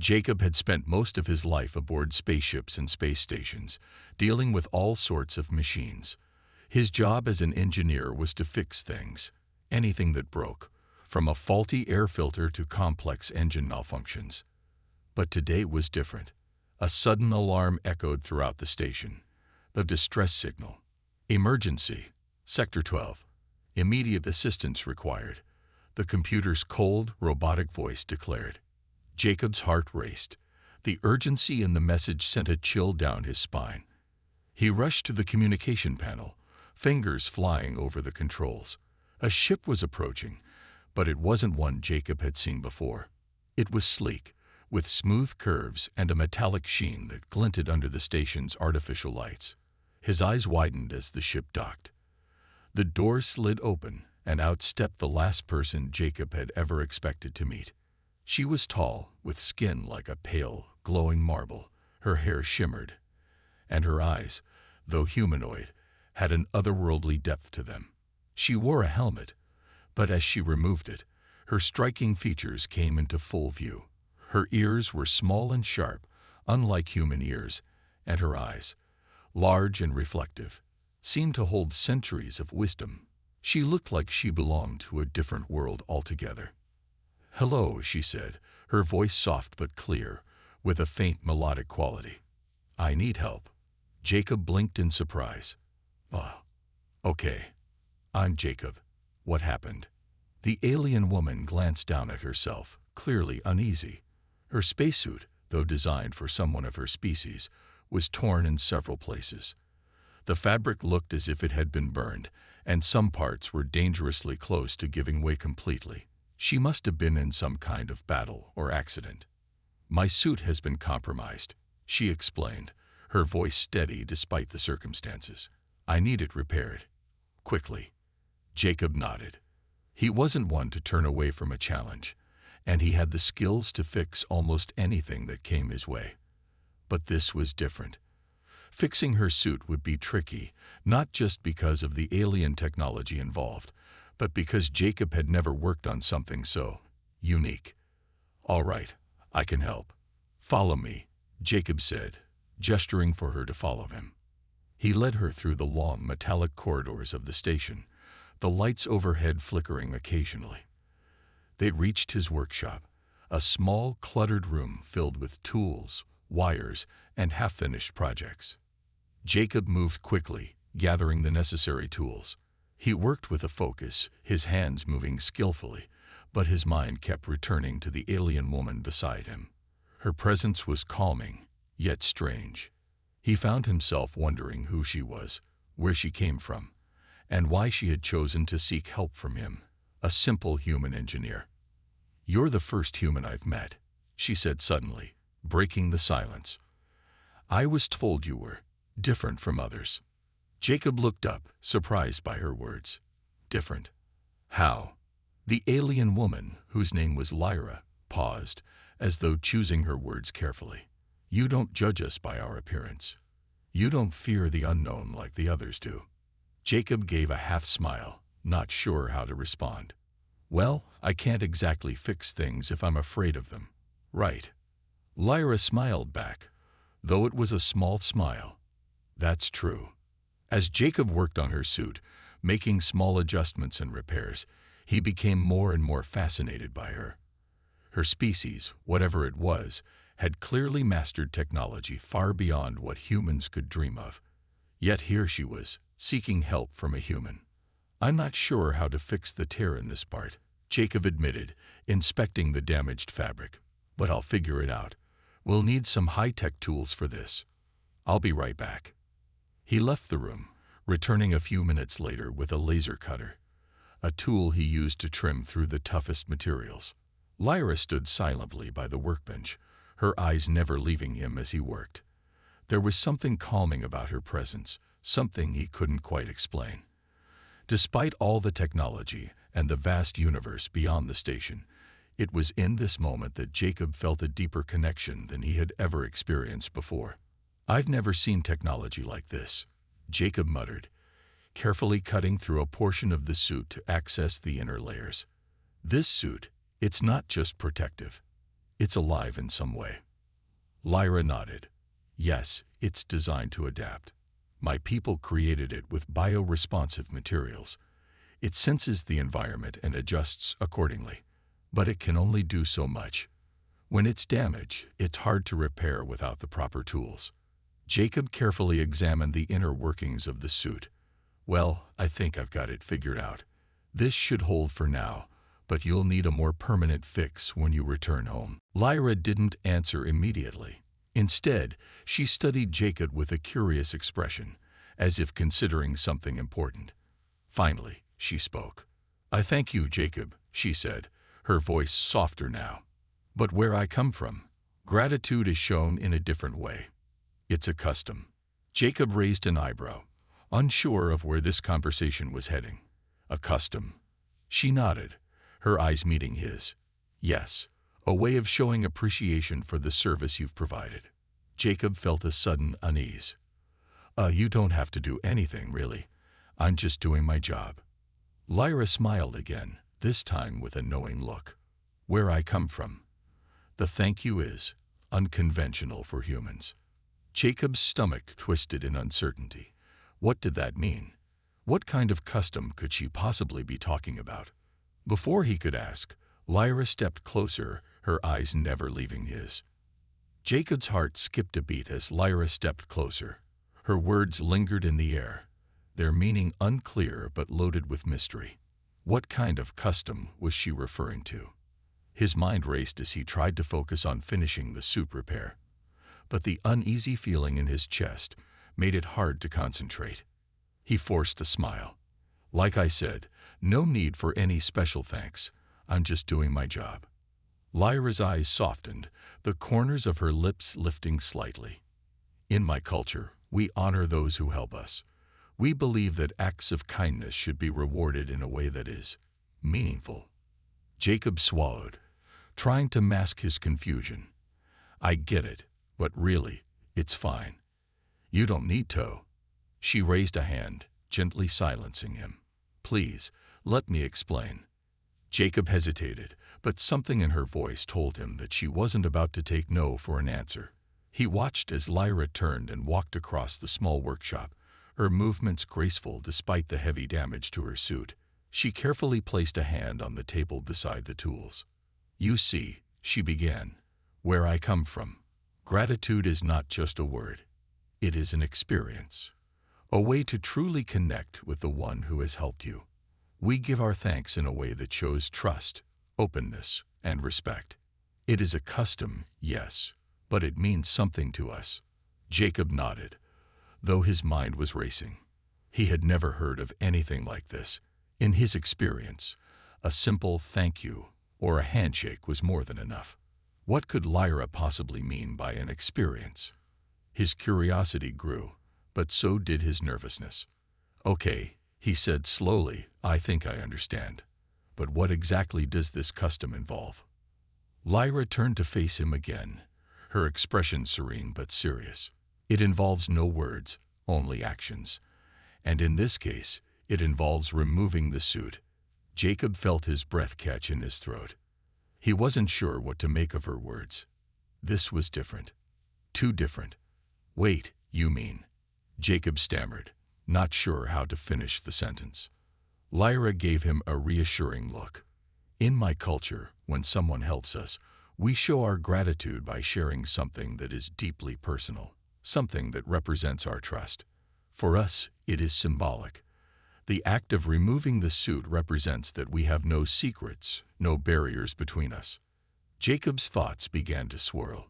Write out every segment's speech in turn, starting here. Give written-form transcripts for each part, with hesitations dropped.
Jacob had spent most of his life aboard spaceships and space stations, dealing with all sorts of machines. His job as an engineer was to fix things, anything that broke, from a faulty air filter to complex engine malfunctions. But today was different. A sudden alarm echoed throughout the station. The distress signal. Emergency. Sector 12. Immediate assistance required. The computer's cold, robotic voice declared. Jacob's heart raced. The urgency in the message sent a chill down his spine. He rushed to the communication panel, fingers flying over the controls. A ship was approaching, but it wasn't one Jacob had seen before. It was sleek, with smooth curves and a metallic sheen that glinted under the station's artificial lights. His eyes widened as the ship docked. The door slid open, and out stepped the last person Jacob had ever expected to meet. She was tall, with skin like a pale, glowing marble. Her hair shimmered, and her eyes, though humanoid, had an otherworldly depth to them. She wore a helmet, but as she removed it, her striking features came into full view. Her ears were small and sharp, unlike human ears, and her eyes, large and reflective, seemed to hold centuries of wisdom. She looked like she belonged to a different world altogether. "Hello," she said, her voice soft but clear, with a faint melodic quality. "I need help." Jacob blinked in surprise. "Oh, okay. I'm Jacob. What happened?" The alien woman glanced down at herself, clearly uneasy. Her spacesuit, though designed for someone of her species, was torn in several places. The fabric looked as if it had been burned, and some parts were dangerously close to giving way completely. She must have been in some kind of battle or accident. "My suit has been compromised," she explained, her voice steady despite the circumstances. "I need it repaired. Quickly." Jacob nodded. He wasn't one to turn away from a challenge, and he had the skills to fix almost anything that came his way. But this was different. Fixing her suit would be tricky, not just because of the alien technology involved, but because Jacob had never worked on something so unique. "All right, I can help. Follow me," Jacob said, gesturing for her to follow him. He led her through the long metallic corridors of the station, the lights overhead flickering occasionally. They reached his workshop, a small, cluttered room filled with tools, wires, and half-finished projects. Jacob moved quickly, gathering the necessary tools. He worked with a focus, his hands moving skillfully, but his mind kept returning to the alien woman beside him. Her presence was calming, yet strange. He found himself wondering who she was, where she came from, and why she had chosen to seek help from him, a simple human engineer. "You're the first human I've met," she said suddenly, breaking the silence. "I was told you were different from others." Jacob looked up, surprised by her words. "Different? How?" The alien woman, whose name was Lyra, paused, as though choosing her words carefully. "You don't judge us by our appearance. You don't fear the unknown like the others do." Jacob gave a half-smile, not sure how to respond. "Well, I can't exactly fix things if I'm afraid of them, right?" Lyra smiled back, though it was a small smile. "That's true." As Jacob worked on her suit, making small adjustments and repairs, he became more and more fascinated by her. Her species, whatever it was, had clearly mastered technology far beyond what humans could dream of. Yet here she was, seeking help from a human. "I'm not sure how to fix the tear in this part," Jacob admitted, inspecting the damaged fabric. "But I'll figure it out. We'll need some high-tech tools for this. I'll be right back." He left the room, returning a few minutes later with a laser cutter, a tool he used to trim through the toughest materials. Lyra stood silently by the workbench, her eyes never leaving him as he worked. There was something calming about her presence, something he couldn't quite explain. Despite all the technology and the vast universe beyond the station, it was in this moment that Jacob felt a deeper connection than he had ever experienced before. "I've never seen technology like this," Jacob muttered, carefully cutting through a portion of the suit to access the inner layers. "This suit, it's not just protective. It's alive in some way. Lyra nodded. Yes, it's designed to adapt. My people created it with bioresponsive materials. It senses the environment and adjusts accordingly. But it can only do so much. When it's damaged, it's hard to repair without the proper tools. Jacob carefully examined the inner workings of the suit. Well, I think I've got it figured out. This should hold for now, but you'll need a more permanent fix when you return home. Lyra didn't answer immediately. Instead, she studied Jacob with a curious expression, as if considering something important. Finally, she spoke. I thank you, Jacob, she said, her voice softer now. But where I come from, gratitude is shown in a different way. It's a custom. Jacob raised an eyebrow, unsure of where this conversation was heading. A custom. She nodded, her eyes meeting his. Yes, a way of showing appreciation for the service you've provided. Jacob felt a sudden unease. You don't have to do anything, really. I'm just doing my job. Lyra smiled again, this time with a knowing look. Where I come from. The thank you is unconventional for humans. Jacob's stomach twisted in uncertainty. What did that mean? What kind of custom could she possibly be talking about? Before he could ask, Lyra stepped closer, her eyes never leaving his. Jacob's heart skipped a beat as Lyra stepped closer. Her words lingered in the air, their meaning unclear but loaded with mystery. What kind of custom was she referring to? His mind raced as he tried to focus on finishing the suit repair. But the uneasy feeling in his chest made it hard to concentrate. He forced a smile. Like I said, no need for any special thanks. I'm just doing my job. Lyra's eyes softened, the corners of her lips lifting slightly. In my culture, we honor those who help us. We believe that acts of kindness should be rewarded in a way that is meaningful. Jacob swallowed, trying to mask his confusion. I get it, but really, it's fine. You don't need to. She raised a hand, gently silencing him. Please, let me explain. Jacob hesitated, but something in her voice told him that she wasn't about to take no for an answer. He watched as Lyra turned and walked across the small workshop, her movements graceful despite the heavy damage to her suit. She carefully placed a hand on the table beside the tools. You see, she began, where I come from. Gratitude is not just a word. It is an experience. A way to truly connect with the one who has helped you. We give our thanks in a way that shows trust, openness, and respect. It is a custom, yes, but it means something to us. Jacob nodded, though his mind was racing. He had never heard of anything like this. In his experience, a simple thank you or a handshake was more than enough. What could Lyra possibly mean by an experience? His curiosity grew, but so did his nervousness. Okay, he said slowly, I think I understand. But what exactly does this custom involve? Lyra turned to face him again, her expression serene but serious. It involves no words, only actions. And in this case, it involves removing the suit. Jacob felt his breath catch in his throat. He wasn't sure what to make of her words. This was different. Too different. Wait, you mean? Jacob stammered, not sure how to finish the sentence. Lyra gave him a reassuring look. In my culture, when someone helps us, we show our gratitude by sharing something that is deeply personal, something that represents our trust. For us, it is symbolic. The act of removing the suit represents that we have no secrets, no barriers between us. Jacob's thoughts began to swirl.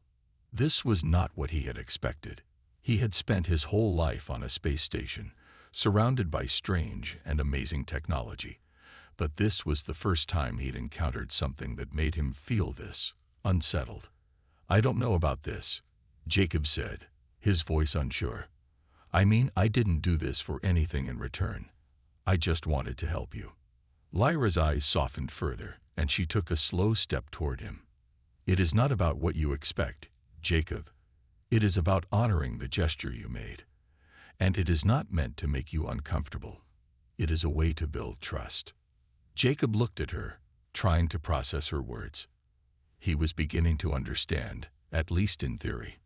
This was not what he had expected. He had spent his whole life on a space station, surrounded by strange and amazing technology. But this was the first time he'd encountered something that made him feel this, unsettled. I don't know about this, Jacob said, his voice unsure. I mean, I didn't do this for anything in return. I just wanted to help you. Lyra's eyes softened further, and she took a slow step toward him. It is not about what you expect, Jacob. It is about honoring the gesture you made. And it is not meant to make you uncomfortable. It is a way to build trust. Jacob looked at her, trying to process her words. He was beginning to understand, at least in theory.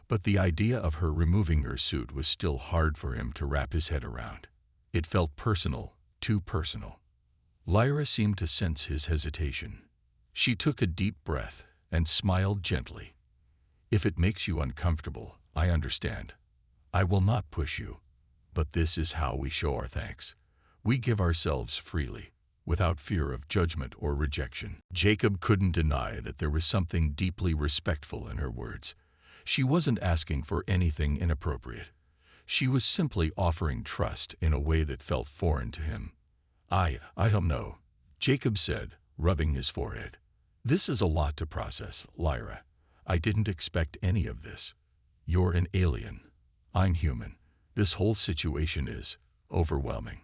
But the idea of her removing her suit was still hard for him to wrap his head around. It felt personal, too personal. Lyra seemed to sense his hesitation. She took a deep breath and smiled gently. "If it makes you uncomfortable, I understand. I will not push you. But this is how we show our thanks. We give ourselves freely, without fear of judgment or rejection." Jacob couldn't deny that there was something deeply respectful in her words. She wasn't asking for anything inappropriate. She was simply offering trust in a way that felt foreign to him. I don't know," Jacob said, rubbing his forehead. "This is a lot to process, Lyra. I didn't expect any of this. You're an alien. I'm human. This whole situation is overwhelming."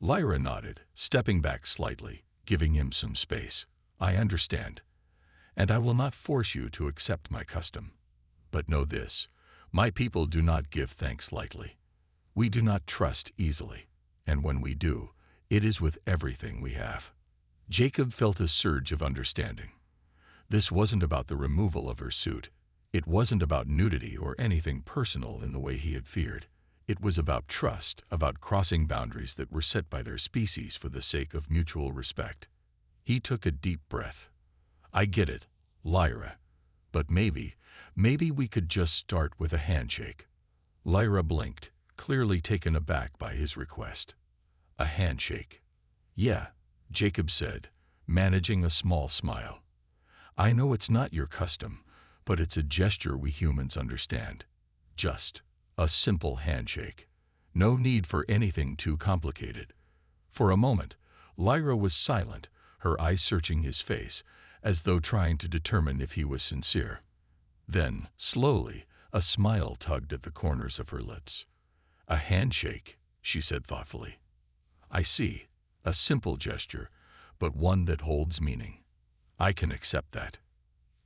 Lyra nodded, stepping back slightly, giving him some space. "I understand. And I will not force you to accept my custom. But know this, my people do not give thanks lightly. We do not trust easily, and when we do, it is with everything we have." Jacob felt a surge of understanding. This wasn't about the removal of her suit. It wasn't about nudity or anything personal in the way he had feared. It was about trust, about crossing boundaries that were set by their species for the sake of mutual respect. He took a deep breath. "I get it, Lyra. But maybe we could just start with a handshake." Lyra blinked, clearly taken aback by his request. "A handshake?" "Yeah," Jacob said, managing a small smile. "I know it's not your custom, but it's a gesture we humans understand. Just a simple handshake. No need for anything too complicated." For a moment, Lyra was silent, her eyes searching his face, as though trying to determine if he was sincere. Then, slowly, a smile tugged at the corners of her lips. "A handshake," she said thoughtfully. "I see. A simple gesture, but one that holds meaning. I can accept that."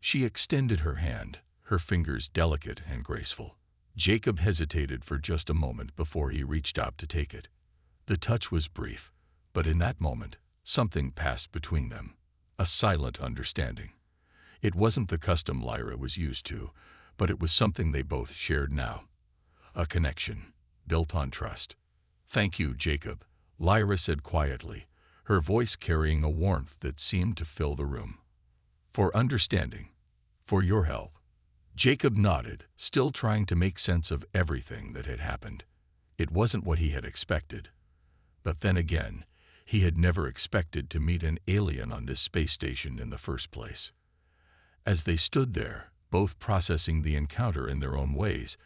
She extended her hand, her fingers delicate and graceful. Jacob hesitated for just a moment before he reached out to take it. The touch was brief, but in that moment, something passed between them. A silent understanding. It wasn't the custom Lyra was used to, but it was something they both shared now. A connection, built on trust. "Thank you, Jacob," Lyra said quietly, her voice carrying a warmth that seemed to fill the room. "For understanding. For your help." Jacob nodded, still trying to make sense of everything that had happened. It wasn't what he had expected. But then again, he had never expected to meet an alien on this space station in the first place. As they stood there, both processing the encounter in their own ways,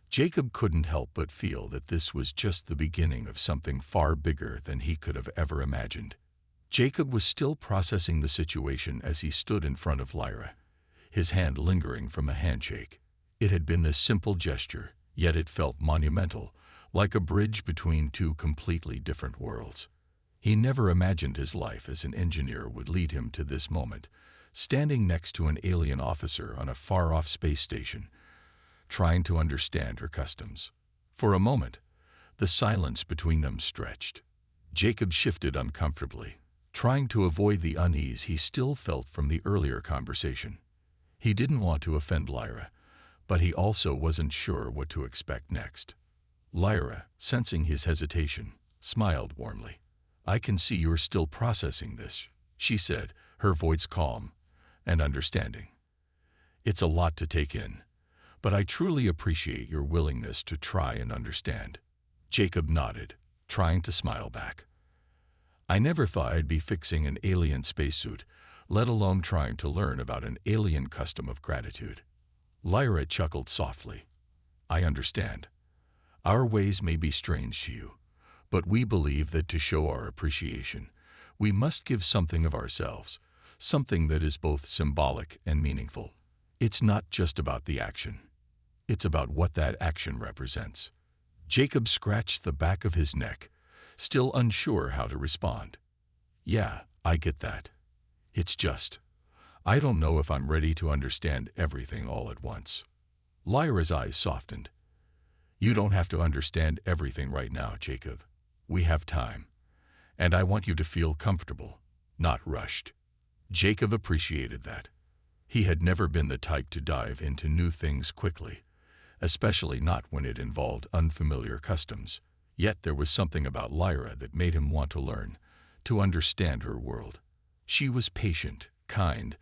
Jacob couldn't help but feel that this was just the beginning of something far bigger than he could have ever imagined. Jacob was still processing the situation as he stood in front of Lyra, his hand lingering from a handshake. It had been a simple gesture, yet it felt monumental, like a bridge between two completely different worlds. He never imagined his life as an engineer would lead him to this moment, standing next to an alien officer on a far-off space station, trying to understand her customs. For a moment, the silence between them stretched. Jacob shifted uncomfortably, trying to avoid the unease he still felt from the earlier conversation. He didn't want to offend Lyra, but he also wasn't sure what to expect next. Lyra, sensing his hesitation, smiled warmly. "I can see you're still processing this," she said, her voice calm and understanding. "It's a lot to take in, but I truly appreciate your willingness to try and understand." Jacob nodded, trying to smile back. "I never thought I'd be fixing an alien spacesuit, let alone trying to learn about an alien custom of gratitude." Lyra chuckled softly. "I understand. Our ways may be strange to you, but we believe that to show our appreciation, we must give something of ourselves, something that is both symbolic and meaningful. It's not just about the action. It's about what that action represents." Jacob scratched the back of his neck, still unsure how to respond. "Yeah, I get that. It's just, I don't know if I'm ready to understand everything all at once." Lyra's eyes softened. "You don't have to understand everything right now, Jacob. We have time. And I want you to feel comfortable, not rushed." Jacob appreciated that. He had never been the type to dive into new things quickly, especially not when it involved unfamiliar customs. Yet there was something about Lyra that made him want to learn, to understand her world. She was patient, kind,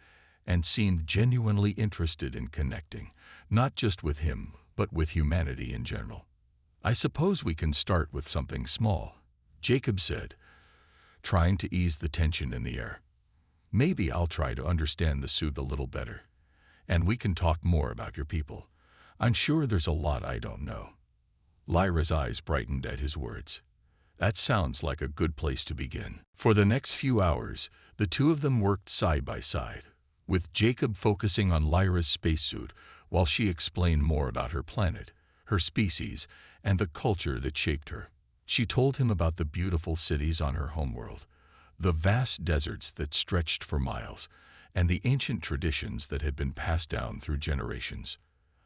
and seemed genuinely interested in connecting, not just with him, but with humanity in general. "I suppose we can start with something small," Jacob said, trying to ease the tension in the air. "Maybe I'll try to understand the suit a little better, and we can talk more about your people. I'm sure there's a lot I don't know." Lyra's eyes brightened at his words. "That sounds like a good place to begin." For the next few hours, the two of them worked side by side, with Jacob focusing on Lyra's spacesuit while she explained more about her planet, her species, and the culture that shaped her. She told him about the beautiful cities on her homeworld, the vast deserts that stretched for miles, and the ancient traditions that had been passed down through generations.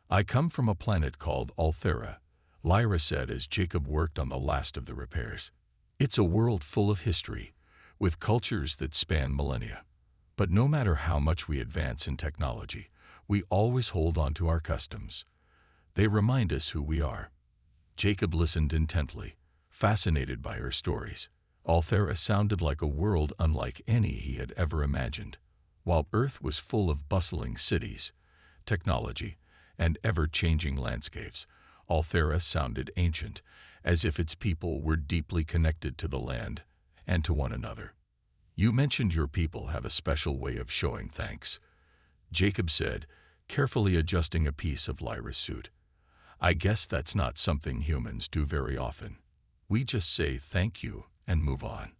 "I come from a planet called Althera," Lyra said as Jacob worked on the last of the repairs. "It's a world full of history, with cultures that span millennia. But no matter how much we advance in technology, we always hold on to our customs. They remind us who we are." Jacob listened intently, fascinated by her stories. Althera sounded like a world unlike any he had ever imagined. While Earth was full of bustling cities, technology, and ever-changing landscapes, Althera sounded ancient, as if its people were deeply connected to the land and to one another. "You mentioned your people have a special way of showing thanks," Jacob said, carefully adjusting a piece of Lyra's suit. "I guess that's not something humans do very often. We just say thank you and move on.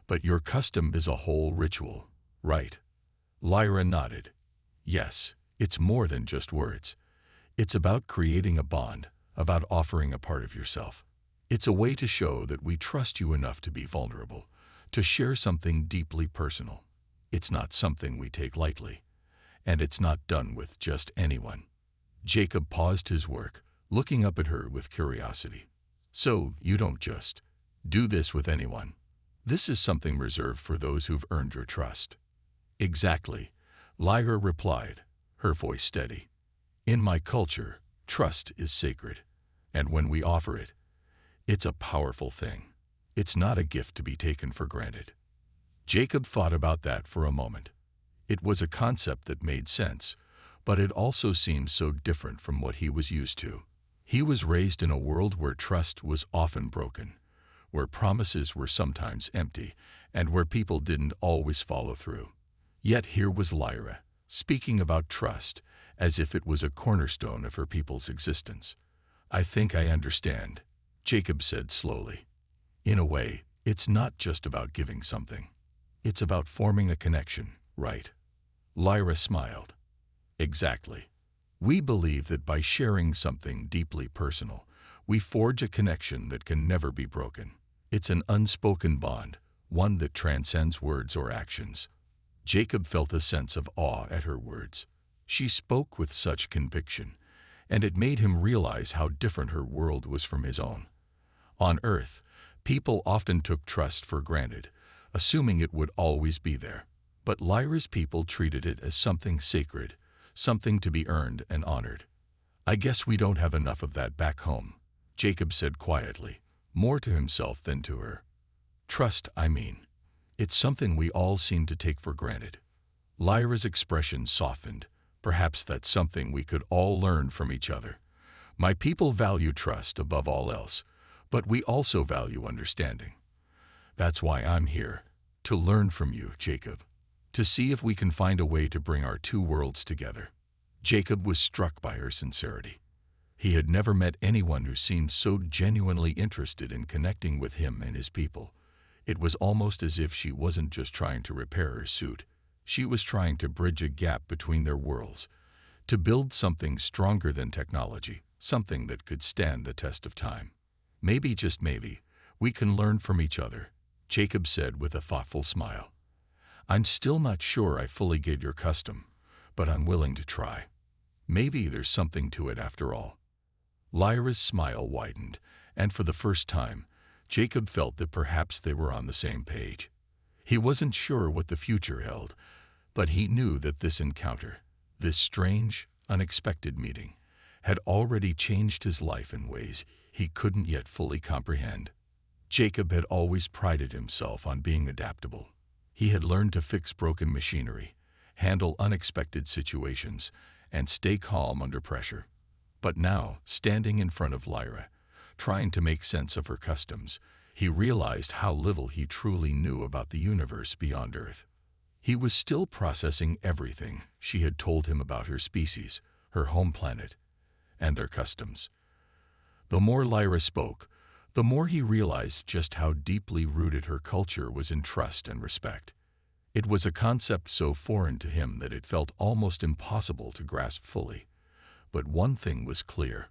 But your custom is a whole ritual, right?" Lyra nodded. "Yes, it's more than just words. It's about creating a bond, about offering a part of yourself. It's a way to show that we trust you enough to be vulnerable, to share something deeply personal. It's not something we take lightly, and it's not done with just anyone." Jacob paused his work, looking up at her with curiosity. "So you don't just do this with anyone? This is something reserved for those who've earned your trust?" "Exactly," Lyra replied, her voice steady. "In my culture, trust is sacred, and when we offer it, it's a powerful thing. It's not a gift to be taken for granted." Jacob thought about that for a moment. It was a concept that made sense, but it also seemed so different from what he was used to. He was raised in a world where trust was often broken, where promises were sometimes empty, and where people didn't always follow through. Yet here was Lyra, speaking about trust as if it was a cornerstone of her people's existence. "I think I understand," Jacob said slowly. "In a way, it's not just about giving something. It's about forming a connection, right?" Lyra smiled. "Exactly. We believe that by sharing something deeply personal, we forge a connection that can never be broken. It's an unspoken bond, one that transcends words or actions." Jacob felt a sense of awe at her words. She spoke with such conviction, and it made him realize how different her world was from his own. On Earth, people often took trust for granted, assuming it would always be there. But Lyra's people treated it as something sacred, something to be earned and honored. "I guess we don't have enough of that back home," Jacob said quietly, more to himself than to her. "Trust, I mean. It's something we all seem to take for granted." Lyra's expression softened. "Perhaps that's something we could all learn from each other. My people value trust above all else, but we also value understanding. That's why I'm here, to learn from you, Jacob, to see if we can find a way to bring our two worlds together." Jacob was struck by her sincerity. He had never met anyone who seemed so genuinely interested in connecting with him and his people. It was almost as if she wasn't just trying to repair her suit. She was trying to bridge a gap between their worlds, to build something stronger than technology, something that could stand the test of time. "Maybe, just maybe, we can learn from each other," Jacob said with a thoughtful smile. "I'm still not sure I fully get your custom, but I'm willing to try. Maybe there's something to it after all." Lyra's smile widened, and for the first time, Jacob felt that perhaps they were on the same page. He wasn't sure what the future held, but he knew that this encounter, This strange, unexpected meeting had already changed his life in ways he couldn't yet fully comprehend. Jacob had always prided himself on being adaptable. He had learned to fix broken machinery, handle unexpected situations, and stay calm under pressure. But now, standing in front of Lyra, trying to make sense of her customs, he realized how little he truly knew about the universe beyond Earth. He was still processing everything she had told him about her species, her home planet, and their customs. The more Lyra spoke, the more he realized just how deeply rooted her culture was in trust and respect. It was a concept so foreign to him that it felt almost impossible to grasp fully. But one thing was clear.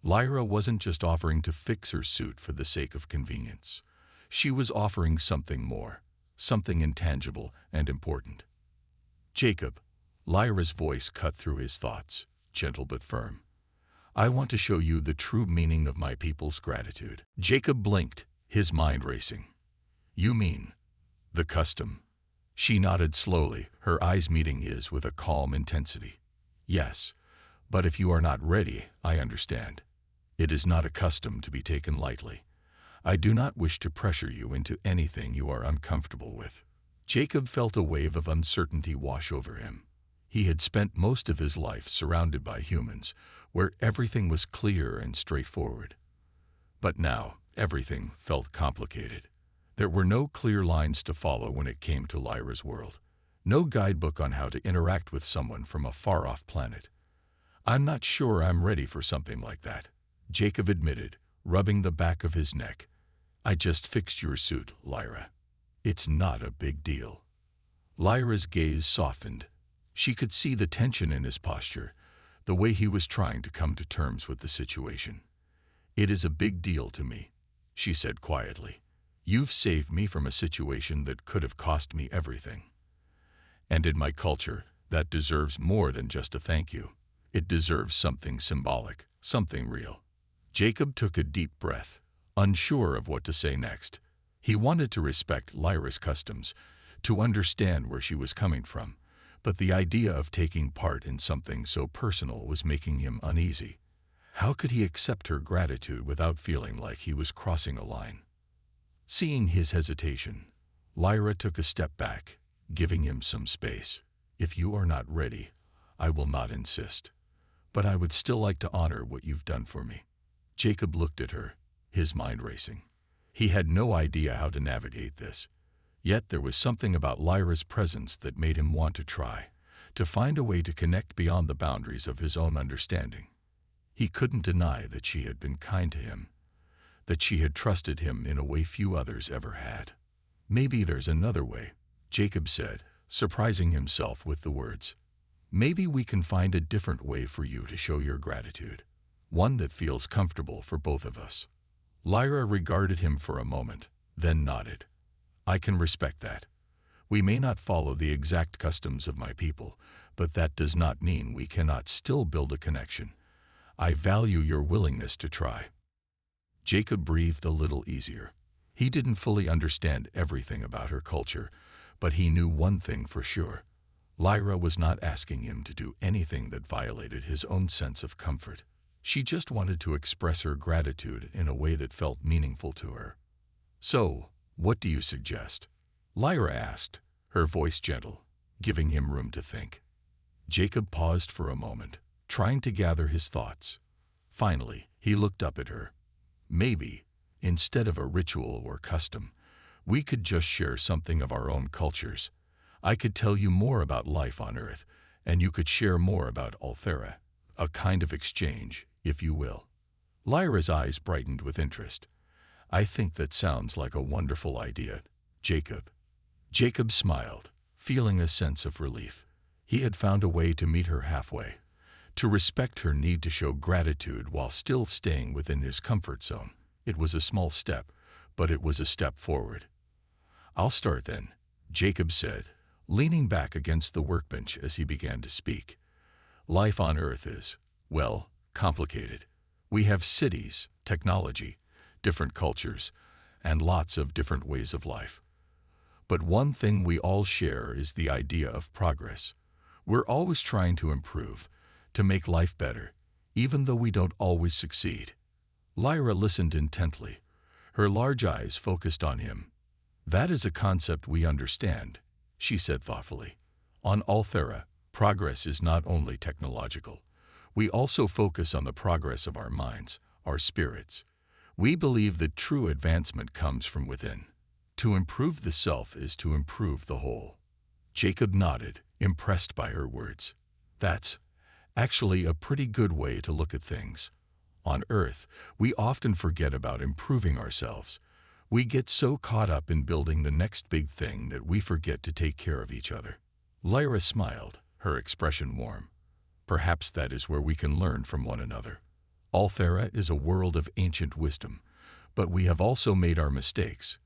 Lyra wasn't just offering to fix her suit for the sake of convenience. She was offering something more, something intangible and important. Jacob, Lyra's voice cut through his thoughts, gentle but firm. I want to show you the true meaning of my people's gratitude. Jacob blinked, his mind racing. You mean the custom? She nodded slowly, her eyes meeting his with a calm intensity. Yes, but if you are not ready, I understand. It is not a custom to be taken lightly. I do not wish to pressure you into anything you are uncomfortable with. Jacob felt a wave of uncertainty wash over him. He had spent most of his life surrounded by humans, where everything was clear and straightforward. But now, everything felt complicated. There were no clear lines to follow when it came to Lyra's world. No guidebook on how to interact with someone from a far-off planet. I'm not sure I'm ready for something like that, Jacob admitted, rubbing the back of his neck. I just fixed your suit, Lyra. It's not a big deal. Lyra's gaze softened. She could see the tension in his posture, the way he was trying to come to terms with the situation. It is a big deal to me, she said quietly. You've saved me from a situation that could have cost me everything. And in my culture, that deserves more than just a thank you. It deserves something symbolic, something real. Jacob took a deep breath, unsure of what to say next. He wanted to respect Lyra's customs, to understand where she was coming from, but the idea of taking part in something so personal was making him uneasy. How could he accept her gratitude without feeling like he was crossing a line? Seeing his hesitation, Lyra took a step back, giving him some space. If you are not ready, I will not insist. But I would still like to honor what you've done for me. Jacob looked at her, his mind racing. He had no idea how to navigate this. Yet there was something about Lyra's presence that made him want to try, to find a way to connect beyond the boundaries of his own understanding. He couldn't deny that she had been kind to him, that she had trusted him in a way few others ever had. Maybe there's another way, Jacob said, surprising himself with the words. Maybe we can find a different way for you to show your gratitude, one that feels comfortable for both of us. Lyra regarded him for a moment, then nodded. I can respect that. We may not follow the exact customs of my people, but that does not mean we cannot still build a connection. I value your willingness to try. Jacob breathed a little easier. He didn't fully understand everything about her culture, but he knew one thing for sure. Lyra was not asking him to do anything that violated his own sense of comfort. She just wanted to express her gratitude in a way that felt meaningful to her. So, what do you suggest? Lyra asked, her voice gentle, giving him room to think. Jacob paused for a moment, trying to gather his thoughts. Finally, he looked up at her. Maybe, instead of a ritual or custom, we could just share something of our own cultures. I could tell you more about life on Earth, and you could share more about Althera, a kind of exchange, if you will. Lyra's eyes brightened with interest. I think that sounds like a wonderful idea, Jacob. Jacob smiled, feeling a sense of relief. He had found a way to meet her halfway, to respect her need to show gratitude while still staying within his comfort zone. It was a small step, but it was a step forward. I'll start then, Jacob said, leaning back against the workbench as he began to speak. Life on Earth is, well, complicated. We have cities, technology, different cultures, and lots of different ways of life. But one thing we all share is the idea of progress. We're always trying to improve, to make life better, even though we don't always succeed. Lyra listened intently, her large eyes focused on him. That is a concept we understand, she said thoughtfully. On Althera, progress is not only technological. We also focus on the progress of our minds, our spirits. We believe that true advancement comes from within. To improve the self is to improve the whole. Jacob nodded, impressed by her words. That's actually a pretty good way to look at things. On Earth, we often forget about improving ourselves. We get so caught up in building the next big thing that we forget to take care of each other. Lyra smiled, her expression warm. Perhaps that is where we can learn from one another. Althera is a world of ancient wisdom, but we have also made our mistakes.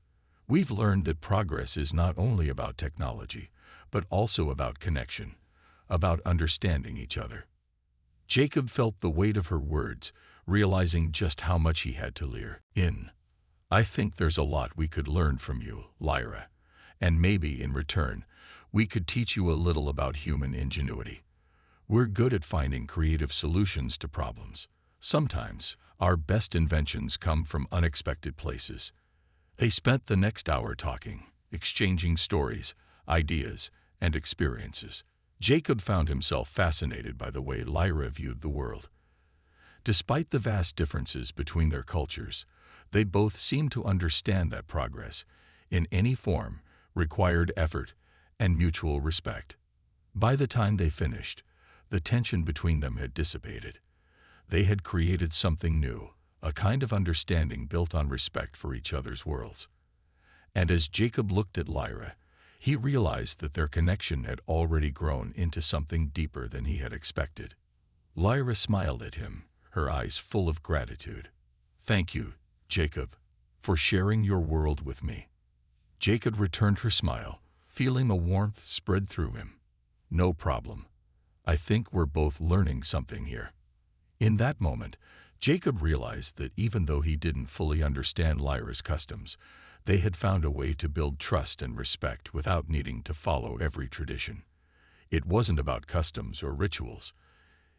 We've learned that progress is not only about technology, but also about connection, about understanding each other. Jacob felt the weight of her words, realizing just how much he had to leer in. I think there's a lot we could learn from you, Lyra, and maybe in return, we could teach you a little about human ingenuity. We're good at finding creative solutions to problems. Sometimes, our best inventions come from unexpected places. They spent the next hour talking, exchanging stories, ideas, and experiences. Jacob found himself fascinated by the way Lyra viewed the world. Despite the vast differences between their cultures, they both seemed to understand that progress, in any form, required effort and mutual respect. By the time they finished, the tension between them had dissipated. They had created something new, a kind of understanding built on respect for each other's worlds. And as Jacob looked at Lyra, he realized that their connection had already grown into something deeper than he had expected. Lyra smiled at him, her eyes full of gratitude. Thank you, Jacob, for sharing your world with me. Jacob returned her smile, feeling a warmth spread through him. No problem. I think we're both learning something here. In that moment, Jacob realized that even though he didn't fully understand Lyra's customs, they had found a way to build trust and respect without needing to follow every tradition. It wasn't about customs or rituals.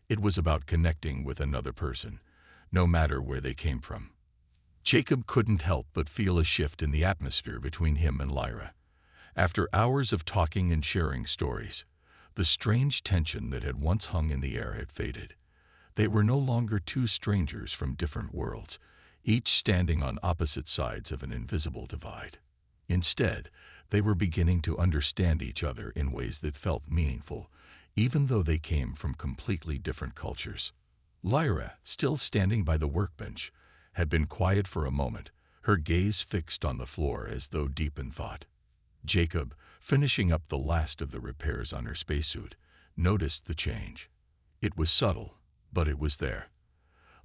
It was about connecting with another person, no matter where they came from. Jacob couldn't help but feel a shift in the atmosphere between him and Lyra. After hours of talking and sharing stories, the strange tension that had once hung in the air had faded. They were no longer two strangers from different worlds, each standing on opposite sides of an invisible divide. Instead, they were beginning to understand each other in ways that felt meaningful, even though they came from completely different cultures. Lyra, still standing by the workbench, had been quiet for a moment, her gaze fixed on the floor as though deep in thought. Jacob, finishing up the last of the repairs on her spacesuit, noticed the change. It was subtle, but it was there.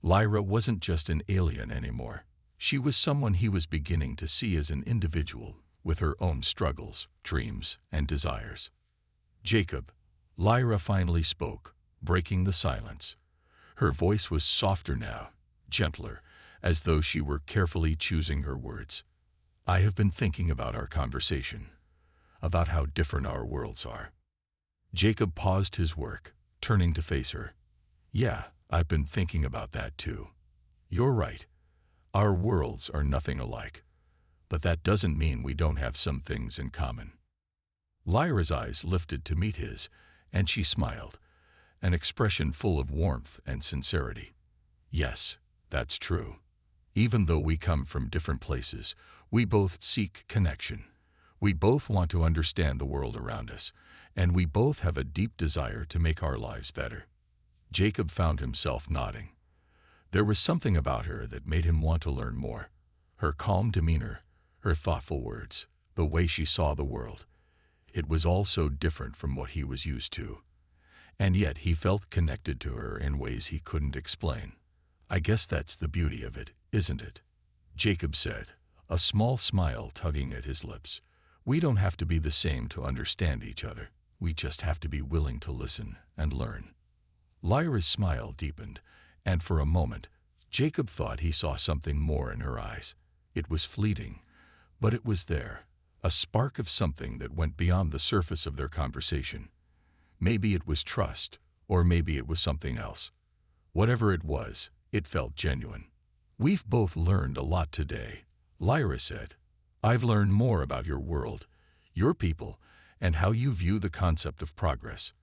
Lyra wasn't just an alien anymore. She was someone he was beginning to see as an individual, with her own struggles, dreams, and desires. Jacob, Lyra finally spoke, breaking the silence. Her voice was softer now, gentler, as though she were carefully choosing her words. I have been thinking about our conversation, about how different our worlds are. Jacob paused his work, turning to face her. Yeah, I've been thinking about that too. You're right. Our worlds are nothing alike. But that doesn't mean we don't have some things in common. Lyra's eyes lifted to meet his, and she smiled, an expression full of warmth and sincerity. Yes, that's true. Even though we come from different places, we both seek connection. We both want to understand the world around us, and we both have a deep desire to make our lives better. Jacob found himself nodding. There was something about her that made him want to learn more. Her calm demeanor, her thoughtful words, the way she saw the world. It was all so different from what he was used to. And yet he felt connected to her in ways he couldn't explain. I guess that's the beauty of it, isn't it? Jacob said, a small smile tugging at his lips. We don't have to be the same to understand each other. We just have to be willing to listen and learn. Lyra's smile deepened, and for a moment, Jacob thought he saw something more in her eyes. It was fleeting, but it was there, a spark of something that went beyond the surface of their conversation. Maybe it was trust, or maybe it was something else. Whatever it was, it felt genuine. "We've both learned a lot today," Lyra said. "I've learned more about your world, your people, and how you view the concept of progress.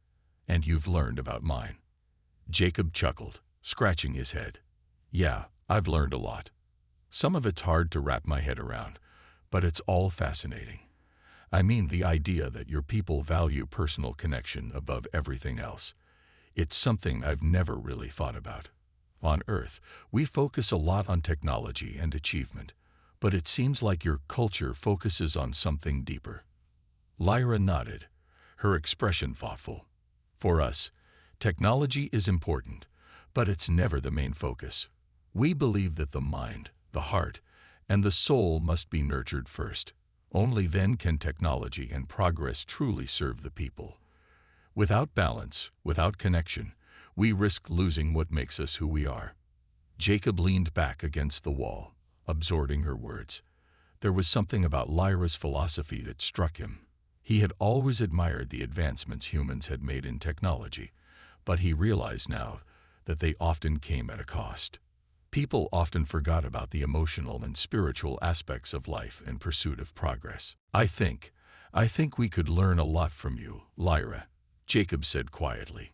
And you've learned about mine." Jacob chuckled, scratching his head. "Yeah, I've learned a lot. Some of it's hard to wrap my head around, but it's all fascinating. I mean, the idea that your people value personal connection above everything else. It's something I've never really thought about. On Earth, we focus a lot on technology and achievement, but it seems like your culture focuses on something deeper." Lyra nodded, her expression thoughtful. "For us, technology is important, but it's never the main focus. We believe that the mind, the heart, and the soul must be nurtured first. Only then can technology and progress truly serve the people. Without balance, without connection, we risk losing what makes us who we are." Jacob leaned back against the wall, absorbing her words. There was something about Lyra's philosophy that struck him. He had always admired the advancements humans had made in technology, but he realized now that they often came at a cost. People often forgot about the emotional and spiritual aspects of life in pursuit of progress. I think we could learn a lot from you, Lyra," Jacob said quietly.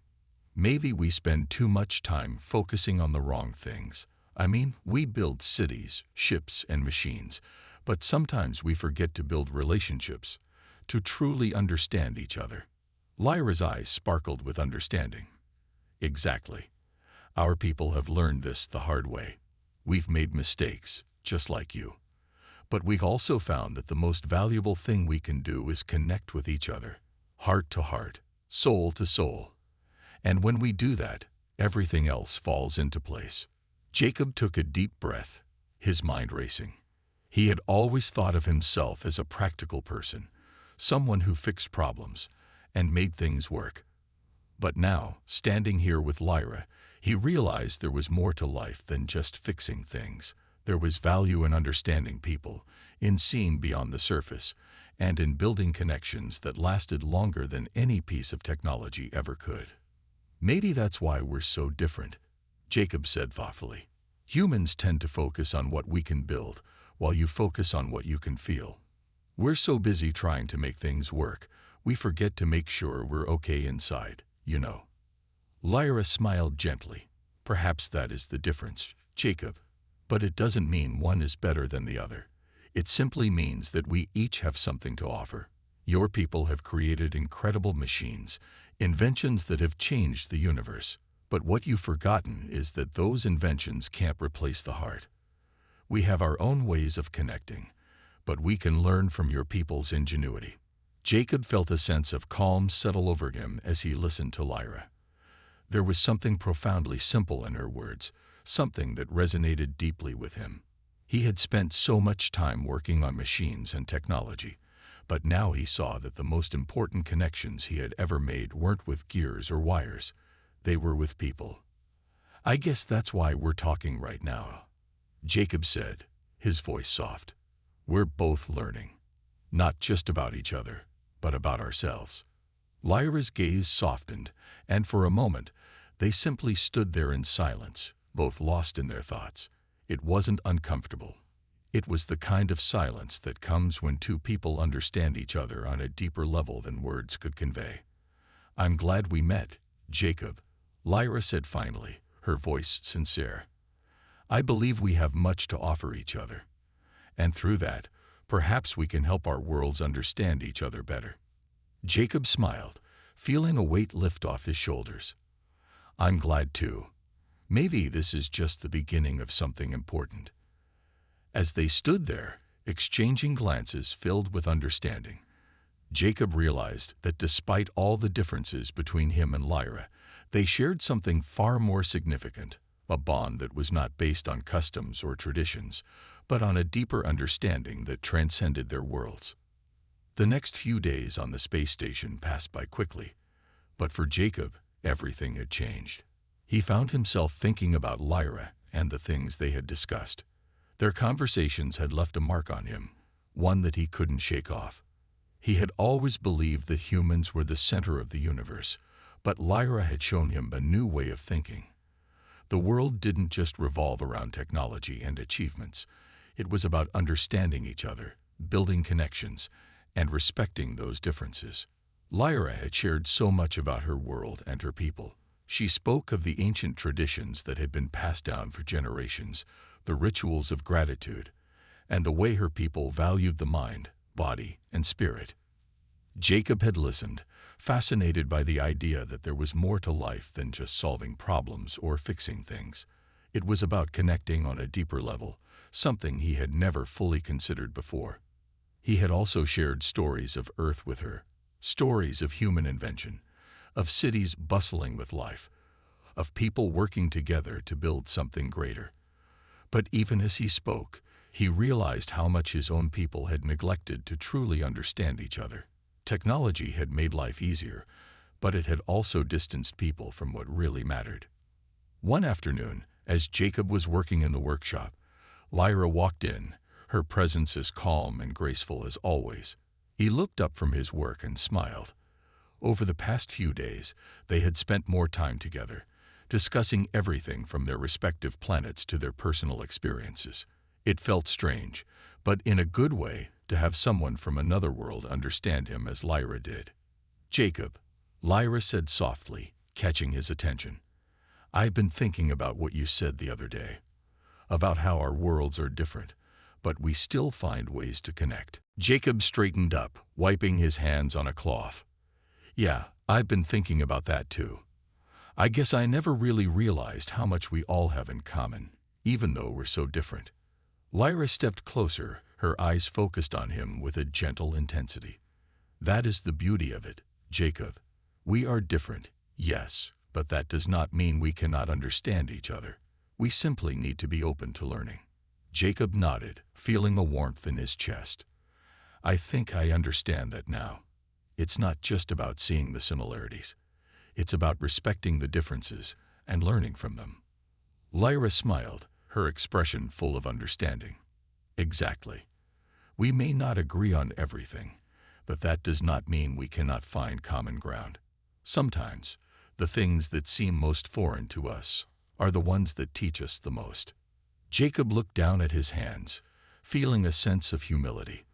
"Maybe we spend too much time focusing on the wrong things. I mean, we build cities, ships, and machines, but sometimes we forget to build relationships, to truly understand each other." Lyra's eyes sparkled with understanding. "Exactly. Our people have learned this the hard way. We've made mistakes, just like you. But we've also found that the most valuable thing we can do is connect with each other, heart to heart, soul to soul. And when we do that, everything else falls into place." Jacob took a deep breath, his mind racing. He had always thought of himself as a practical person, someone who fixed problems and made things work. But now, standing here with Lyra, he realized there was more to life than just fixing things. There was value in understanding people, in seeing beyond the surface, and in building connections that lasted longer than any piece of technology ever could. "Maybe that's why we're so different," Jacob said thoughtfully. "Humans tend to focus on what we can build, while you focus on what you can feel. We're so busy trying to make things work, we forget to make sure we're okay inside, you know." Lyra smiled gently. "Perhaps that is the difference, Jacob. But it doesn't mean one is better than the other. It simply means that we each have something to offer. Your people have created incredible machines, inventions that have changed the universe. But what you've forgotten is that those inventions can't replace the heart. We have our own ways of connecting, but we can learn from your people's ingenuity." Jacob felt a sense of calm settle over him as he listened to Lyra. There was something profoundly simple in her words, something that resonated deeply with him. He had spent so much time working on machines and technology, but now he saw that the most important connections he had ever made weren't with gears or wires. They were with people. "I guess that's why we're talking right now," Jacob said, his voice soft. "We're both learning, not just about each other, but about ourselves." Lyra's gaze softened, and for a moment, they simply stood there in silence, both lost in their thoughts. It wasn't uncomfortable. It was the kind of silence that comes when two people understand each other on a deeper level than words could convey. "I'm glad we met, Jacob," Lyra said finally, her voice sincere. "I believe we have much to offer each other. And through that, perhaps we can help our worlds understand each other better." Jacob smiled, feeling a weight lift off his shoulders. "I'm glad too. Maybe this is just the beginning of something important." As they stood there, exchanging glances filled with understanding, Jacob realized that despite all the differences between him and Lyra, they shared something far more significant, a bond that was not based on customs or traditions, but on a deeper understanding that transcended their worlds. The next few days on the space station passed by quickly, but for Jacob, everything had changed. He found himself thinking about Lyra and the things they had discussed. Their conversations had left a mark on him, one that he couldn't shake off. He had always believed that humans were the center of the universe, But Lyra had shown him a new way of thinking. The world didn't just revolve around technology and achievements. It was about understanding each other, building connections, and respecting those differences. Lyra had shared so much about her world and her people. She spoke of the ancient traditions that had been passed down for generations, the rituals of gratitude, and the way her people valued the mind, body, and spirit. Jacob had listened, fascinated by the idea that there was more to life than just solving problems or fixing things. It was about connecting on a deeper level, something he had never fully considered before. He had also shared stories of Earth with her, stories of human invention, of cities bustling with life, of people working together to build something greater. But even as he spoke, he realized how much his own people had neglected to truly understand each other. Technology had made life easier, but it had also distanced people from what really mattered. One afternoon, as Jacob was working in the workshop, Lyra walked in, her presence as calm and graceful as always. He looked up from his work and smiled. Over the past few days, they had spent more time together, discussing everything from their respective planets to their personal experiences. It felt strange, but in a good way, to have someone from another world understand him as Lyra did. "Jacob," Lyra said softly, catching his attention. "I've been thinking about what you said the other day, about how our worlds are different, but we still find ways to connect." Jacob straightened up, wiping his hands on a cloth. "Yeah, I've been thinking about that too. I guess I never really realized how much we all have in common, even though we're so different." Lyra stepped closer, her eyes focused on him with a gentle intensity. "That is the beauty of it, Jacob. We are different, yes, but that does not mean we cannot understand each other. We simply need to be open to learning." Jacob nodded, feeling a warmth in his chest. "I think I understand that now. It's not just about seeing the similarities. It's about respecting the differences and learning from them." Lyra smiled, her expression full of understanding. "Exactly. We may not agree on everything, but that does not mean we cannot find common ground. Sometimes, the things that seem most foreign to us are the ones that teach us the most." Jacob looked down at his hands, feeling a sense of humility.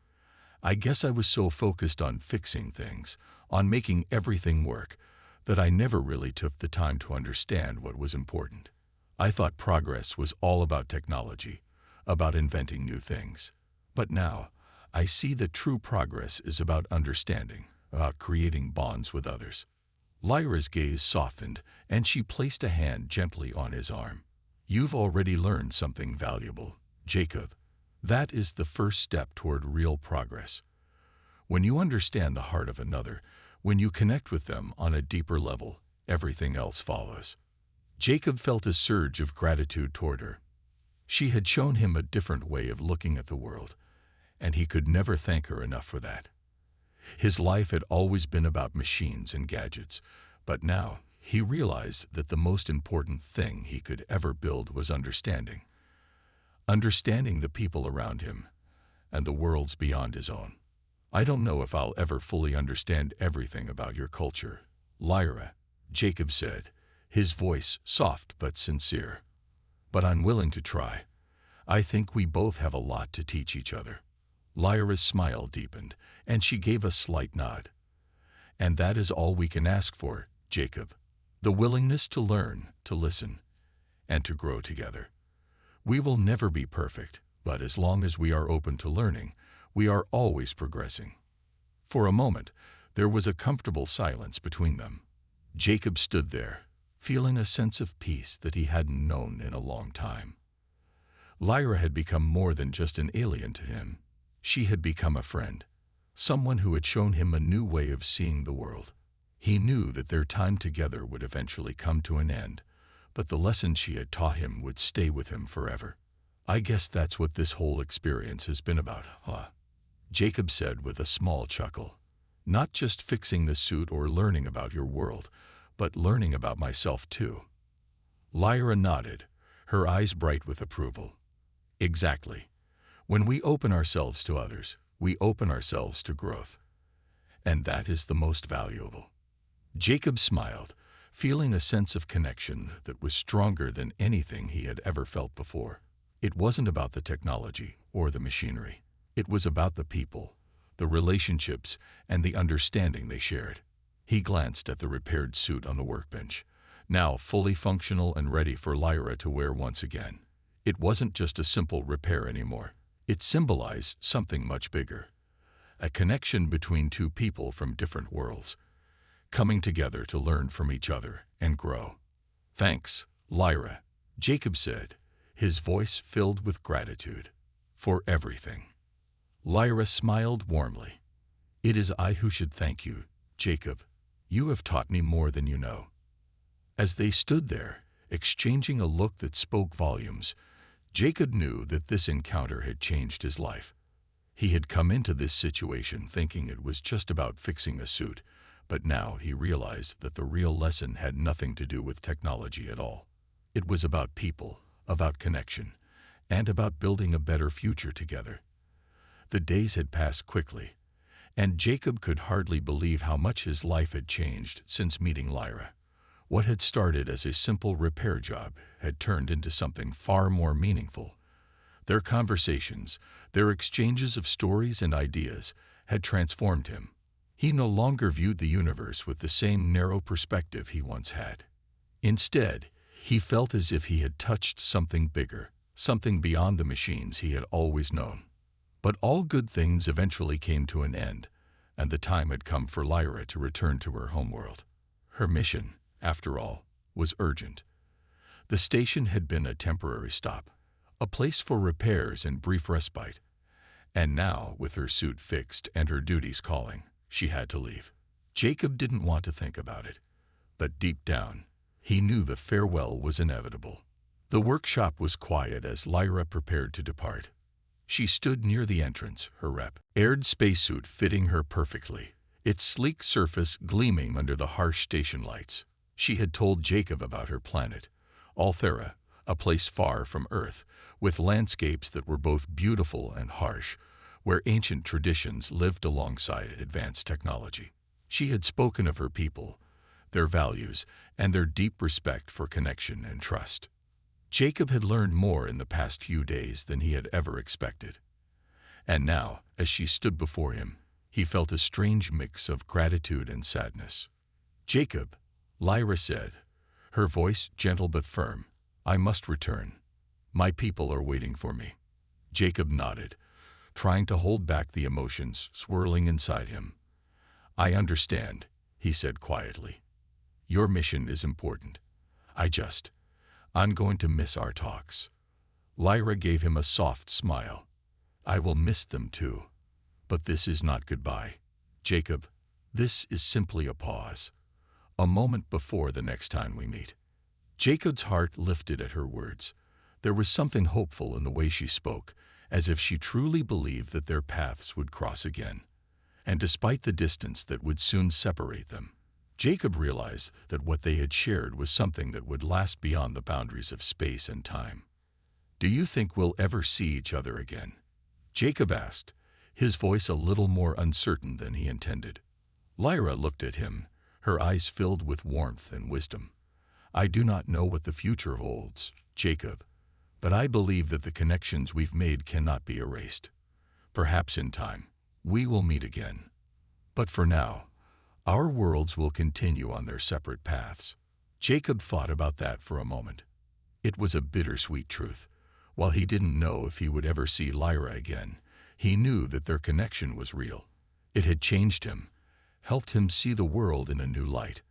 "I guess I was so focused on fixing things, on making everything work, that I never really took the time to understand what was important. I thought progress was all about technology, about inventing new things. But now, I see that true progress is about understanding, about creating bonds with others." Lyra's gaze softened, and she placed a hand gently on his arm. "You've already learned something valuable, Jacob. That is the first step toward real progress. When you understand the heart of another, when you connect with them on a deeper level, everything else follows." Jacob felt a surge of gratitude toward her. She had shown him a different way of looking at the world, and he could never thank her enough for that. His life had always been about machines and gadgets, but now he realized that the most important thing he could ever build was understanding. Understanding the people around him and the worlds beyond his own. "I don't know if I'll ever fully understand everything about your culture, Lyra," Jacob said, his voice soft but sincere. "But I'm willing to try. I think we both have a lot to teach each other." Lyra's smile deepened, and she gave a slight nod. "And that is all we can ask for, Jacob. The willingness to learn, to listen, and to grow together. We will never be perfect, but as long as we are open to learning, we are always progressing." For a moment, there was a comfortable silence between them. Jacob stood there, feeling a sense of peace that he hadn't known in a long time. Lyra had become more than just an alien to him. She had become a friend, someone who had shown him a new way of seeing the world. He knew that their time together would eventually come to an end, but the lessons she had taught him would stay with him forever. "I guess that's what this whole experience has been about, huh?" Jacob said with a small chuckle. "Not just fixing the suit or learning about your world, but learning about myself too." Lyra nodded, her eyes bright with approval. "Exactly. When we open ourselves to others, we open ourselves to growth. And that is the most valuable." Jacob smiled, feeling a sense of connection that was stronger than anything he had ever felt before. It wasn't about the technology or the machinery. It was about the people, the relationships, and the understanding they shared. He glanced at the repaired suit on the workbench, now fully functional and ready for Lyra to wear once again. It wasn't just a simple repair anymore. It symbolized something much bigger. A connection between two people from different worlds, coming together to learn from each other and grow. "Thanks, Lyra," Jacob said, his voice filled with gratitude. "For everything." Lyra smiled warmly. "It is I who should thank you, Jacob. You have taught me more than you know." As they stood there, exchanging a look that spoke volumes, Jacob knew that this encounter had changed his life. He had come into this situation thinking it was just about fixing a suit, but now he realized that the real lesson had nothing to do with technology at all. It was about people, about connection, and about building a better future together. The days had passed quickly, and Jacob could hardly believe how much his life had changed since meeting Lyra. What had started as a simple repair job had turned into something far more meaningful. Their conversations, their exchanges of stories and ideas, had transformed him. He no longer viewed the universe with the same narrow perspective he once had. Instead, he felt as if he had touched something bigger, something beyond the machines he had always known. But all good things eventually came to an end, and the time had come for Lyra to return to her homeworld. Her mission, after all, was urgent. The station had been a temporary stop, a place for repairs and brief respite. And now, with her suit fixed and her duties calling, she had to leave. Jacob didn't want to think about it, but deep down, he knew the farewell was inevitable. The workshop was quiet as Lyra prepared to depart. She stood near the entrance, her repaired spacesuit fitting her perfectly, its sleek surface gleaming under the harsh station lights. She had told Jacob about her planet, Althera, a place far from Earth, with landscapes that were both beautiful and harsh, where ancient traditions lived alongside advanced technology. She had spoken of her people, their values, and their deep respect for connection and trust. Jacob had learned more in the past few days than he had ever expected. And now, as she stood before him, he felt a strange mix of gratitude and sadness. "Jacob," Lyra said, her voice gentle but firm, "I must return. My people are waiting for me." Jacob nodded, trying to hold back the emotions swirling inside him. "I understand," he said quietly. "Your mission is important. I'm going to miss our talks." Lyra gave him a soft smile. "I will miss them too. But this is not goodbye, Jacob. This is simply a pause. A moment before the next time we meet." Jacob's heart lifted at her words. There was something hopeful in the way she spoke, as if she truly believed that their paths would cross again. And despite the distance that would soon separate them, Jacob realized that what they had shared was something that would last beyond the boundaries of space and time. "Do you think we'll ever see each other again?" Jacob asked, his voice a little more uncertain than he intended. Lyra looked at him, her eyes filled with warmth and wisdom. "I do not know what the future holds, Jacob, but I believe that the connections we've made cannot be erased. Perhaps in time, we will meet again. But for now, our worlds will continue on their separate paths." Jacob thought about that for a moment. It was a bittersweet truth. While he didn't know if he would ever see Lyra again, he knew that their connection was real. It had changed him, helped him see the world in a new light.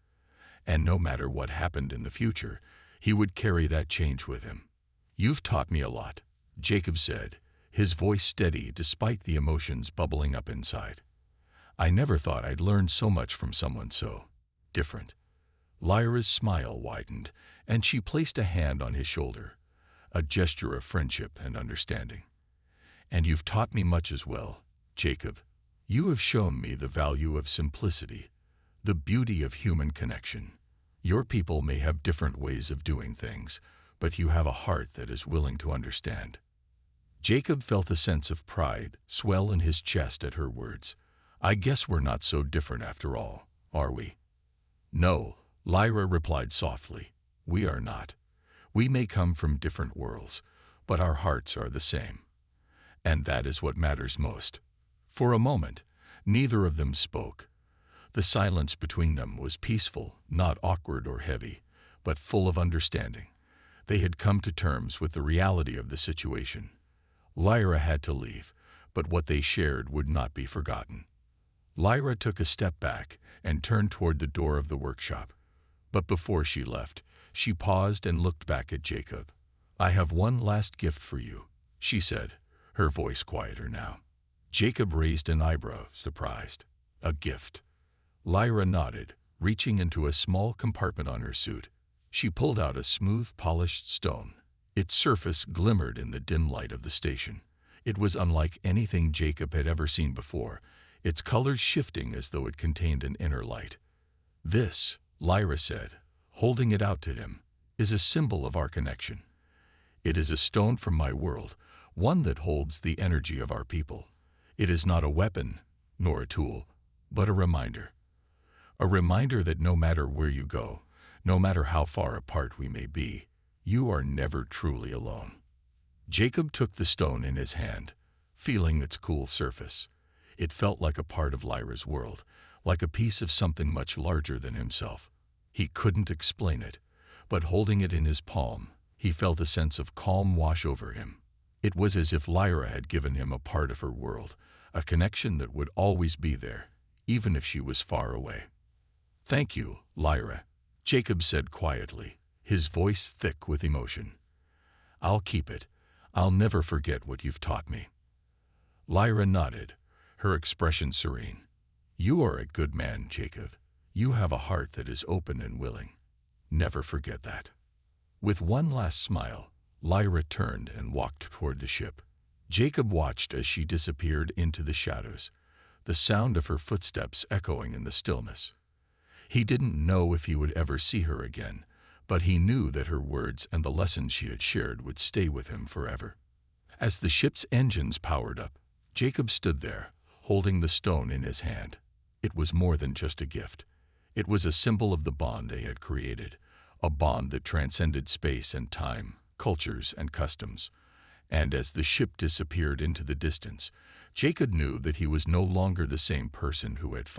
And no matter what happened in the future, he would carry that change with him. "You've taught me a lot," Jacob said, his voice steady despite the emotions bubbling up inside. "I never thought I'd learn so much from someone so different." Lyra's smile widened, and she placed a hand on his shoulder, a gesture of friendship and understanding. "And you've taught me much as well, Jacob. You have shown me the value of simplicity, the beauty of human connection. Your people may have different ways of doing things, but you have a heart that is willing to understand." Jacob felt a sense of pride swell in his chest at her words. "I guess we're not so different after all, are we?" "No," Lyra replied softly, "We are not. We may come from different worlds, but our hearts are the same. And that is what matters most." For a moment, neither of them spoke. The silence between them was peaceful, not awkward or heavy, but full of understanding. They had come to terms with the reality of the situation. Lyra had to leave, but what they shared would not be forgotten. Lyra took a step back and turned toward the door of the workshop. But before she left, she paused and looked back at Jacob. "I have one last gift for you," she said, her voice quieter now. Jacob raised an eyebrow, surprised. "A gift?" Lyra nodded, reaching into a small compartment on her suit. She pulled out a smooth, polished stone. Its surface glimmered in the dim light of the station. It was unlike anything Jacob had ever seen before, its colors shifting as though it contained an inner light. "This," Lyra said, holding it out to him, "is a symbol of our connection. It is a stone from my world, one that holds the energy of our people. It is not a weapon, nor a tool, but a reminder. A reminder that no matter where you go, no matter how far apart we may be, you are never truly alone." Jacob took the stone in his hand, feeling its cool surface. It felt like a part of Lyra's world, like a piece of something much larger than himself. He couldn't explain it, but holding it in his palm, he felt a sense of calm wash over him. It was as if Lyra had given him a part of her world, a connection that would always be there, even if she was far away. "Thank you, Lyra," Jacob said quietly, his voice thick with emotion. "I'll keep it. I'll never forget what you've taught me." Lyra nodded, her expression serene. "You are a good man, Jacob. You have a heart that is open and willing. Never forget that." With one last smile, Lyra turned and walked toward the ship. Jacob watched as she disappeared into the shadows, the sound of her footsteps echoing in the stillness. He didn't know if he would ever see her again, but he knew that her words and the lessons she had shared would stay with him forever. As the ship's engines powered up, Jacob stood there, holding the stone in his hand. It was more than just a gift. It was a symbol of the bond they had created, a bond that transcended space and time, cultures and customs. And as the ship disappeared into the distance, Jacob knew that he was no longer the same person who had